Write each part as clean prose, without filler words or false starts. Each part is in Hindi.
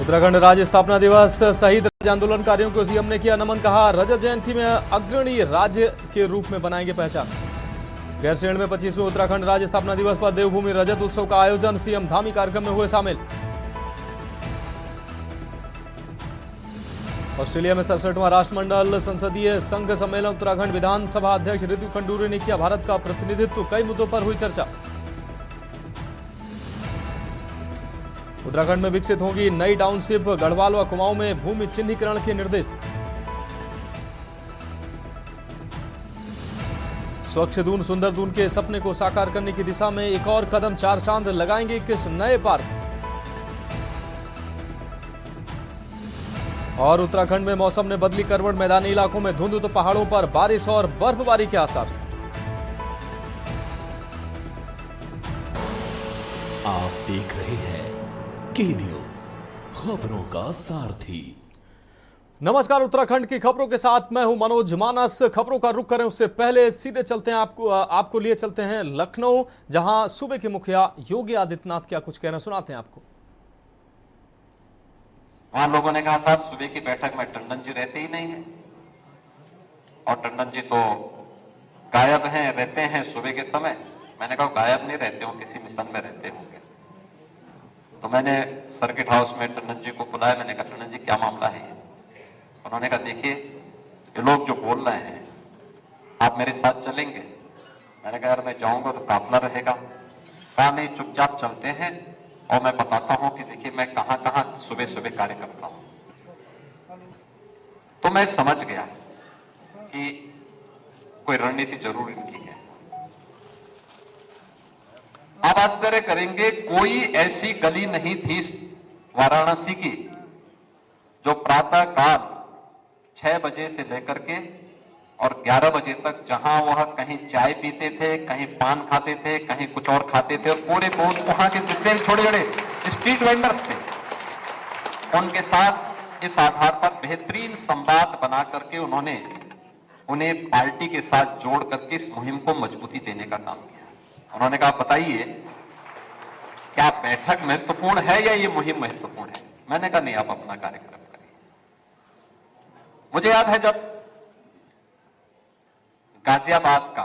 उत्तराखंड राज्य स्थापना दिवस शहीद राज्य आंदोलनकारियों को सीएम ने किया नमन। कहा, रजत जयंती में अग्रणी राज्य के रूप में बनाएंगे पहचान। गैरसैंण में 25वें उत्तराखंड राज्य स्थापना दिवस पर देवभूमि रजत उत्सव का आयोजन, सीएम धामी कार्यक्रम में हुए शामिल। ऑस्ट्रेलिया में 67वां राष्ट्रमंडल संसदीय संघ सम्मेलन, उत्तराखंड विधानसभा अध्यक्ष ऋतु खंडूरी ने किया भारत का प्रतिनिधित्व, कई मुद्दों पर हुई चर्चा। उत्तराखंड में विकसित होगी नई टाउनशिप, गढ़वाल व कुमाऊं में भूमि चिन्हीकरण के निर्देश। स्वच्छ दून सुंदर दून के सपने को साकार करने की दिशा में एक और कदम, 4 चांद लगाएंगे 21 नए पार्क। और उत्तराखंड में मौसम ने बदली करवट, मैदानी इलाकों में धुंध तो पहाड़ों पर बारिश और बर्फबारी के आसार। आप देख रहे हैं के न्यूज, खबरों का सारथी। नमस्कार, उत्तराखंड की खबरों के साथ मैं हूं मनोज मानस। खबरों का रुख करें उससे पहले सीधे चलते हैं आपको लिए चलते हैं लखनऊ, जहां सूबे के मुखिया योगी आदित्यनाथ क्या कुछ कहना सुनाते हैं आपको। वहां लोगों ने कहा, साहब सुबह की बैठक में टंडन जी रहते ही नहीं है, और टंडन जी तो गायब हैं, रहते हैं सुबह के समय। मैंने कहा गायब नहीं रहते हो, किसी मिशन में रहते होंगे। तो मैंने सर्किट हाउस में टंडन जी को बुलाया। मैंने कहा, टंडन जी क्या मामला है ये? उन्होंने कहा, देखिए ये लोग जो बोल रहे हैं, आप मेरे साथ चलेंगे? मैंने कहा, यार मैं जाऊंगा तो काफिला रहेगा। कहा नहीं, चुपचाप चलते हैं और मैं बताता हूं कि देखिए मैं कहां कहां सुबह सुबह कार्य करता हूं। तो मैं समझ गया कि कोई रणनीति जरूर इनकी है। आप आश्चर्य करेंगे, कोई ऐसी गली नहीं थी वाराणसी की जो प्रातः काल 6 बजे से लेकर के और 11 बजे तक, जहां वह कहीं चाय पीते थे, कहीं पान खाते थे, कहीं कुछ और खाते थे, और पूरे वहां के जितने छोटे छोटे स्ट्रीट वेंडर्स थे, उनके साथ इस आधार पर बेहतरीन संवाद बना करके उन्होंने उन्हें पार्टी के साथ जोड़ करके इस मुहिम को मजबूती देने का काम किया। उन्होंने कहा, बताइए क्या बैठक महत्वपूर्ण है या ये मुहिम महत्वपूर्ण है? मैंने कहा नहीं, आप अपना कार्यक्रम करिए। मुझे याद है जब गाजियाबाद का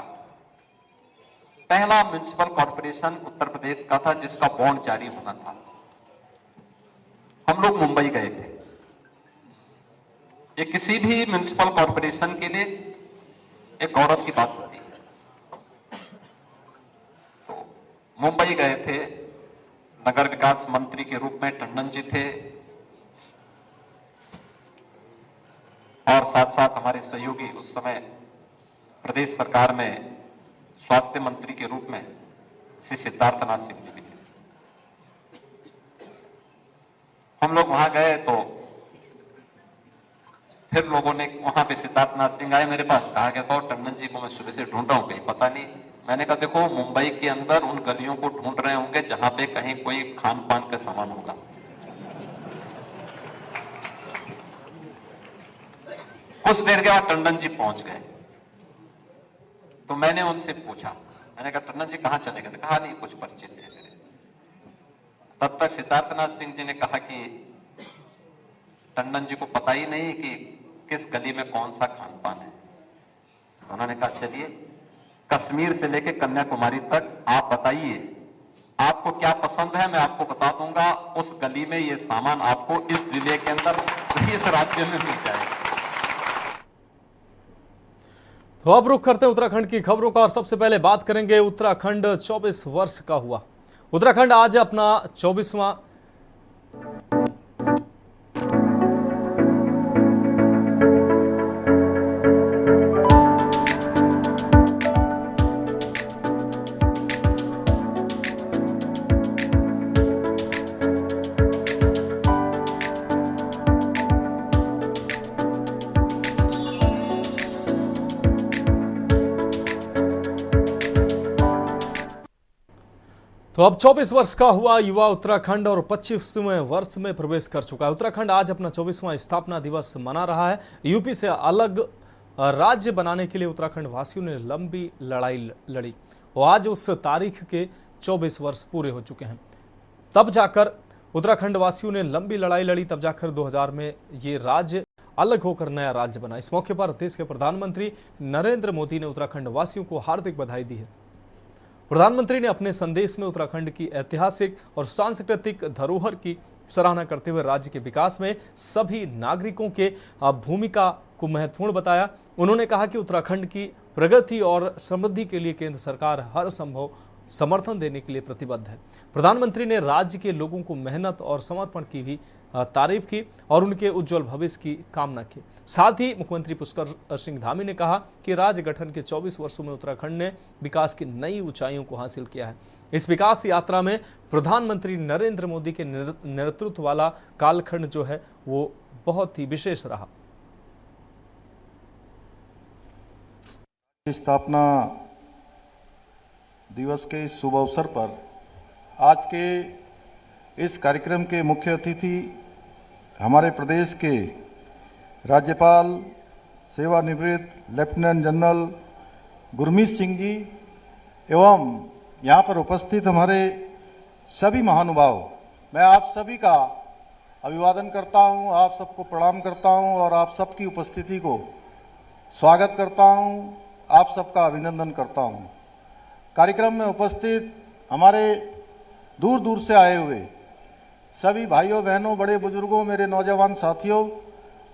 पहला म्युनिसिपल कॉर्पोरेशन उत्तर प्रदेश का था जिसका बॉन्ड जारी होना था, हम लोग मुंबई गए थे। ये किसी भी म्युनिसिपल कॉर्पोरेशन के लिए एक गौरव की बात होती है। तो मुंबई गए थे, नगर विकास मंत्री के रूप में टंडन जी थे, और साथ साथ हमारे सहयोगी उस समय प्रदेश सरकार में स्वास्थ्य मंत्री के रूप में श्री सिद्धार्थनाथ सिंह जी भी थे। हम लोग वहां गए तो फिर लोगों ने वहां पे सिद्धार्थनाथ सिंह आए मेरे पास, कहा गया था टंडन जी को मैं सुबह से ढूंढ रहा हूं, कहीं पता नहीं। मैंने कहा, देखो मुंबई के अंदर उन गलियों को ढूंढ रहे होंगे जहां पे कहीं कोई खान पान का सामान होगा। कुछ देर के बाद टंडन जी पहुंच गए। तो मैंने उनसे पूछा, मैंने कहा, टंडन जी कहां चले गए? कहा नहीं, कुछ परिचित है मेरे। तब तक सिद्धार्थनाथ सिंह जी ने कहा कि टंडन जी को पता ही नहीं कि किस गली में कौन सा खान पान है। उन्होंने कहा, चलिए कश्मीर से लेकर कन्याकुमारी तक आप बताइए आपको क्या पसंद है, मैं आपको बता दूंगा। उस गली में ये सामान आपको इस जिले के अंदर, इस राज्य में मिल जाएगा। तो अब रुख करते हैं उत्तराखंड की खबरों का, और सबसे पहले बात करेंगे उत्तराखंड 24 वर्ष का हुआ। उत्तराखंड आज अपना 24वां तो अब 24 वर्ष का हुआ युवा उत्तराखंड और 25वें वर्ष में प्रवेश कर चुका है। उत्तराखंड आज अपना 24वां स्थापना दिवस मना रहा है। यूपी से अलग राज्य बनाने के लिए उत्तराखंड वासियों ने लंबी लड़ाई लड़ी और आज उस तारीख के 24 वर्ष पूरे हो चुके हैं। तब जाकर उत्तराखंड वासियों ने लंबी लड़ाई लड़ी, तब जाकर 2000 में ये राज्य अलग होकर नया राज्य बना। इस मौके पर देश के प्रधानमंत्री नरेंद्र मोदी ने उत्तराखंड वासियों को हार्दिक बधाई दी है। प्रधानमंत्री ने अपने संदेश में उत्तराखंड की ऐतिहासिक और सांस्कृतिक धरोहर की सराहना करते हुए राज्य के विकास में सभी नागरिकों के भूमिका को महत्वपूर्ण बताया। उन्होंने कहा कि उत्तराखंड की प्रगति और समृद्धि के लिए केंद्र सरकार हर संभव समर्थन देने के लिए प्रतिबद्ध है। प्रधानमंत्री ने राज्य के लोगों को मेहनत और समर्पण की भी तारीफ की और उनके उज्जवल भविष्य की कामना की। साथ ही मुख्यमंत्री पुष्कर सिंह धामी ने कहा कि राज्य गठन के 24 वर्षों में उत्तराखंड ने विकास की नई ऊंचाइयों को हासिल किया है। इस विकास यात्रा में प्रधानमंत्री नरेंद्र मोदी के नेतृत्व वाला कालखंड जो है वो बहुत ही विशेष रहा। स्थापना दिवस के इस शुभ अवसर पर आज के इस कार्यक्रम के मुख्य अतिथि हमारे प्रदेश के राज्यपाल सेवानिवृत्त लेफ्टिनेंट जनरल गुरमीत सिंह जी एवं यहाँ पर उपस्थित हमारे सभी महानुभाव, मैं आप सभी का अभिवादन करता हूँ, आप सबको प्रणाम करता हूँ और आप सबकी उपस्थिति को स्वागत करता हूँ, आप सबका अभिनंदन करता हूँ। कार्यक्रम में उपस्थित हमारे दूर दूर से आए हुए सभी भाइयों बहनों, बड़े बुजुर्गों, मेरे नौजवान साथियों,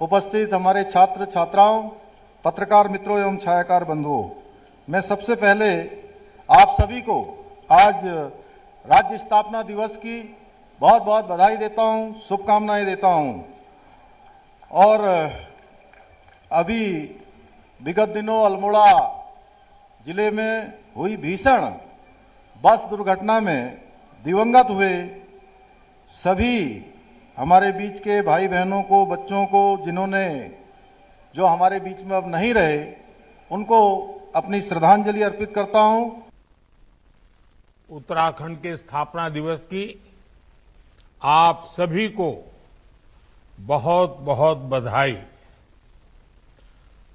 उपस्थित हमारे छात्र छात्राओं, पत्रकार मित्रों एवं छायाकार बंधुओं, मैं सबसे पहले आप सभी को आज राज्य स्थापना दिवस की बहुत बहुत बधाई देता हूं, शुभकामनाएं देता हूं। और अभी विगत दिनों अल्मोड़ा जिले में हुई भीषण बस दुर्घटना में दिवंगत हुए सभी हमारे बीच के भाई बहनों को, बच्चों को, जिन्होंने जो हमारे बीच में अब नहीं रहे, उनको अपनी श्रद्धांजलि अर्पित करता हूं। उत्तराखंड के स्थापना दिवस की आप सभी को बहुत बहुत बधाई।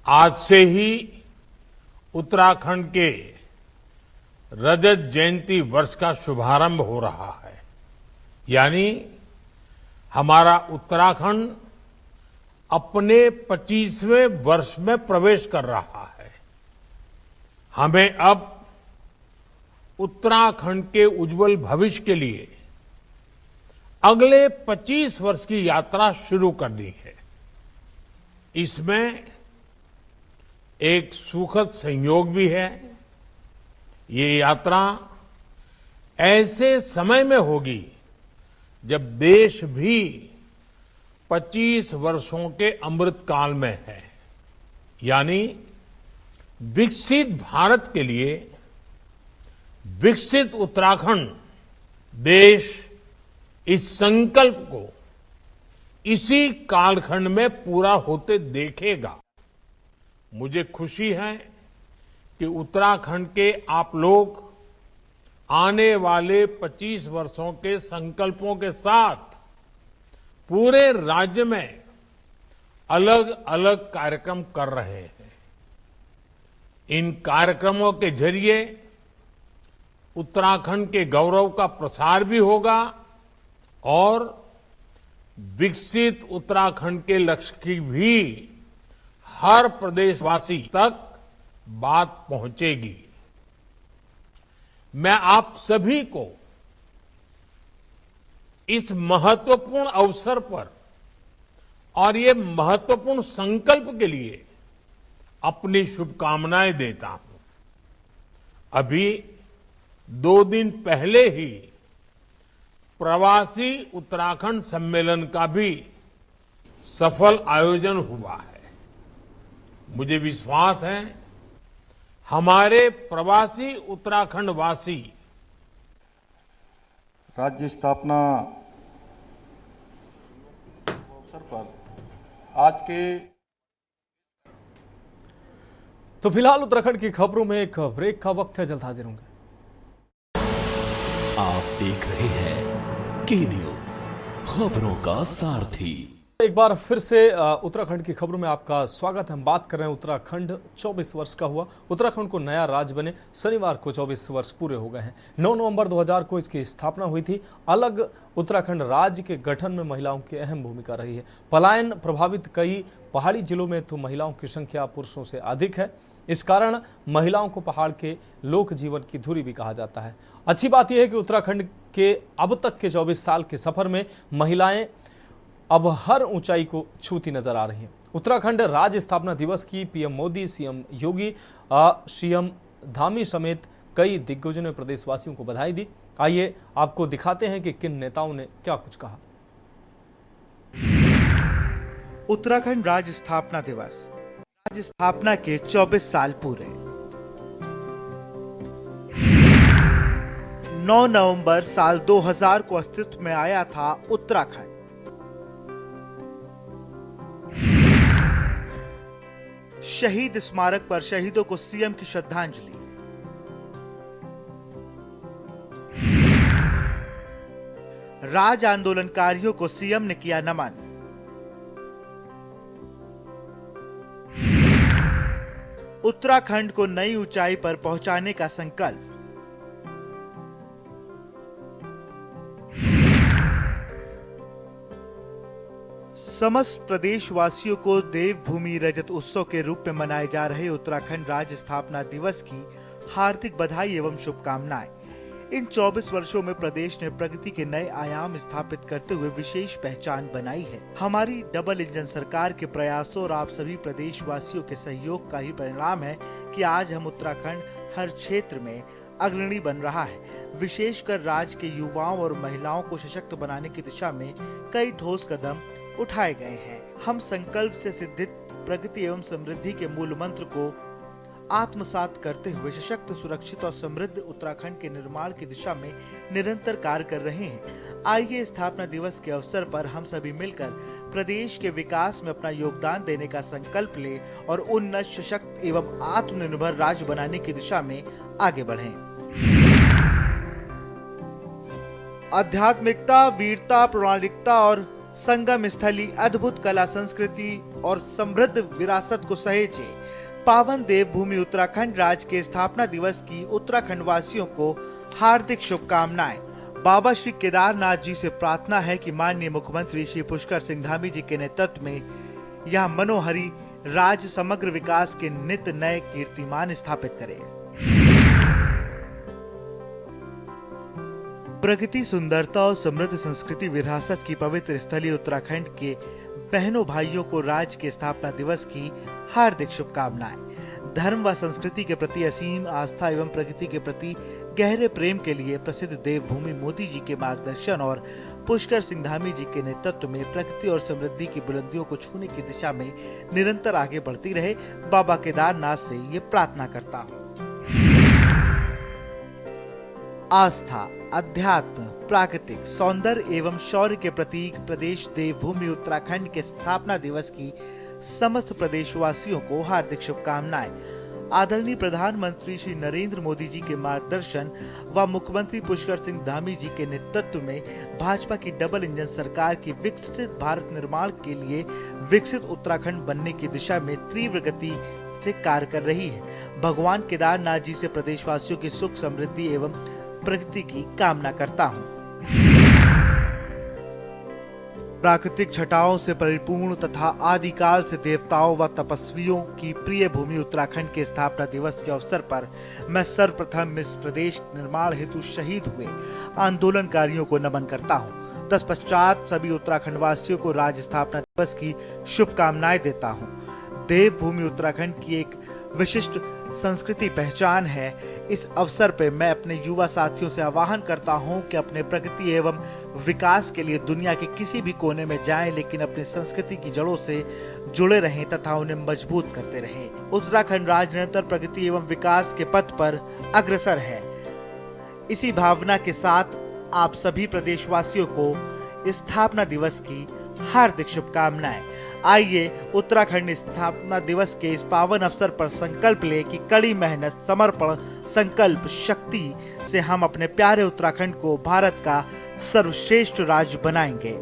आज से ही उत्तराखंड के रजत जयंती वर्ष का शुभारंभ हो रहा है, यानी हमारा उत्तराखंड अपने 25वें वर्ष में प्रवेश कर रहा है। हमें अब उत्तराखंड के उज्जवल भविष्य के लिए अगले 25 वर्ष की यात्रा शुरू करनी है। इसमें एक सुखद संयोग भी है। ये यात्रा ऐसे समय में होगी जब देश भी 25 वर्षों के अमृत काल में है, यानी विकसित भारत के लिए विकसित उत्तराखंड देश इस संकल्प को इसी कालखंड में पूरा होते देखेगा। मुझे खुशी है कि उत्तराखंड के आप लोग आने वाले 25 वर्षों के संकल्पों के साथ पूरे राज्य में अलग अलग कार्यक्रम कर रहे हैं। इन कार्यक्रमों के जरिए उत्तराखंड के गौरव का प्रसार भी होगा और विकसित उत्तराखंड के लक्ष्य की भी हर प्रदेशवासी तक बात पहुंचेगी। मैं आप सभी को इस महत्वपूर्ण अवसर पर और ये महत्वपूर्ण संकल्प के लिए अपनी शुभकामनाएं देता हूं। अभी 2 दिन पहले ही प्रवासी उत्तराखंड सम्मेलन का भी सफल आयोजन हुआ है। मुझे विश्वास है हमारे प्रवासी उत्तराखंड वासी राज्य स्थापना अवसर पर आज के तो फिलहाल उत्तराखंड की खबरों में एक ब्रेक का वक्त है, जल्द हाजिर होंगे। आप देख रहे हैं के न्यूज, खबरों का सारथी। एक बार फिर से उत्तराखंड की खबरों में आपका स्वागत है। हम बात कर रहे हैं उत्तराखंड 24 वर्ष का हुआ। उत्तराखंड को नया राज्य बने शनिवार को 24 वर्ष पूरे हो गए हैं। 9 नवंबर 2000 को इसकी स्थापना हुई थी। अलग उत्तराखंड राज्य के गठन में महिलाओं की अहम भूमिका रही है। पलायन प्रभावित कई पहाड़ी जिलों में तो महिलाओं की संख्या पुरुषों से अधिक है। इस कारण महिलाओं को पहाड़ के लोक जीवन की धुरी भी कहा जाता है। अच्छी बात यह है कि उत्तराखंड के अब तक के 24 साल के सफर में महिलाएं अब हर ऊंचाई को छूती नजर आ रही हैं। उत्तराखंड राज्य स्थापना दिवस की पीएम मोदी, सीएम योगी, सीएम धामी समेत कई दिग्गजों ने प्रदेशवासियों को बधाई दी। आइए आपको दिखाते हैं कि किन नेताओं ने क्या कुछ कहा। उत्तराखंड राज्य स्थापना दिवस। राज्य स्थापना के 24 साल पूरे। 9 नवंबर साल 2000 को अस्तित्व में आया था उत्तराखंड। शहीद स्मारक पर शहीदों को सीएम की श्रद्धांजलि। राज आंदोलनकारियों को सीएम ने किया नमन। उत्तराखंड को नई ऊंचाई पर पहुंचाने का संकल्प। समस्त प्रदेशवासियों को देवभूमि रजत उत्सव के रूप में मनाए जा रहे उत्तराखंड राज्य स्थापना दिवस की हार्दिक बधाई एवं शुभकामनाएं। इन 24 वर्षों में प्रदेश ने प्रगति के नए आयाम स्थापित करते हुए विशेष पहचान बनाई है। हमारी डबल इंजन सरकार के प्रयासों और आप सभी प्रदेशवासियों के सहयोग का ही परिणाम है कि आज हम उत्तराखंड हर क्षेत्र में अग्रणी बन रहा है। विशेषकर राज्य के युवाओं और महिलाओं को सशक्त बनाने की दिशा में कई ठोस कदम उठाए गए हैं। हम संकल्प से सिद्धित प्रगति एवं समृद्धि के मूल मंत्र को आत्मसात करते हुए सशक्त, सुरक्षित और समृद्ध उत्तराखंड के निर्माण की दिशा में निरंतर कार्य कर रहे हैं। आइए स्थापना दिवस के अवसर पर हम सभी मिलकर प्रदेश के विकास में अपना योगदान देने का संकल्प ले और उन्नत, सशक्त एवं आत्मनिर्भर राज्य बनाने की दिशा में आगे बढ़ें। आध्यात्मिकता, वीरता, पौराणिकता और संगम स्थली, अद्भुत कला, संस्कृति और समृद्ध विरासत को सहेजे पावन देवभूमि उत्तराखंड राज्य के स्थापना दिवस की उत्तराखंड वासियों को हार्दिक शुभकामनाएं। बाबा श्री केदारनाथ जी से प्रार्थना है कि माननीय मुख्यमंत्री श्री पुष्कर सिंह धामी जी के नेतृत्व में यह मनोहरी राज्य समग्र विकास के नित नए कीर्तिमान स्थापित करे। प्रगति, सुंदरता और समृद्ध संस्कृति विरासत की पवित्र स्थली उत्तराखंड के बहनों भाइयों को राज्य के स्थापना दिवस की हार्दिक शुभकामनाएं। धर्म व संस्कृति के प्रति असीम आस्था एवं प्रगति के प्रति गहरे प्रेम के लिए प्रसिद्ध देवभूमि मोदी जी के मार्गदर्शन और पुष्कर सिंह धामी जी के नेतृत्व में प्रगति और समृद्धि की बुलंदियों को छूने की दिशा में निरंतर आगे बढ़ती रहे, बाबा केदारनाथ से ये प्रार्थना करता हूँ। आस्था, अध्यात्म, प्राकृतिक सौंदर्य एवं शौर्य के प्रतीक प्रदेश देवभूमि उत्तराखंड के स्थापना दिवस की समस्त प्रदेशवासियों को हार्दिक शुभकामनाएं। आदरणीय प्रधानमंत्री श्री नरेंद्र मोदी जी के मार्गदर्शन व मुख्यमंत्री पुष्कर सिंह धामी जी के नेतृत्व में भाजपा की डबल इंजन सरकार की विकसित भारत निर्माण के लिए विकसित उत्तराखंड बनने की दिशा में तीव्र गति से कार्य कर रही है। भगवान केदारनाथ जी से प्रदेशवासियों की सुख, समृद्धि एवं प्रगति की कामना करता हूँ। प्राकृतिक छटाओं से परिपूर्ण तथा आदिकाल से देवताओं व तपस्वियों की प्रिय भूमि उत्तराखंड के स्थापना दिवस के अवसर पर मैं सर्वप्रथम इस प्रदेश निर्माण हेतु शहीद हुए आंदोलनकारियों को नमन करता हूँ। तत्पश्चात सभी उत्तराखंड वासियों को राज्य स्थापना दिवस की शुभकामनाएं देता हूँ। देवभूमि उत्तराखंड की एक विशिष्ट संस्कृति पहचान है। इस अवसर पर मैं अपने युवा साथियों से आह्वान करता हूं कि अपने प्रगति एवं विकास के लिए दुनिया के किसी भी कोने में जाएं, लेकिन अपनी संस्कृति की जड़ों से जुड़े रहें तथा उन्हें मजबूत करते रहें। उत्तराखंड राज्य निरंतर प्रगति एवं विकास के पथ पर अग्रसर है। इसी भावना के साथ आप सभी प्रदेशवासियों को स्थापना दिवस की हार्दिक शुभकामनाएं। आइए उत्तराखंड स्थापना दिवस के इस पावन अवसर पर संकल्प ले कि कड़ी मेहनत, समर्पण, संकल्प शक्ति से हम अपने प्यारे उत्तराखंड को भारत का सर्वश्रेष्ठ राज्य बनाएंगे।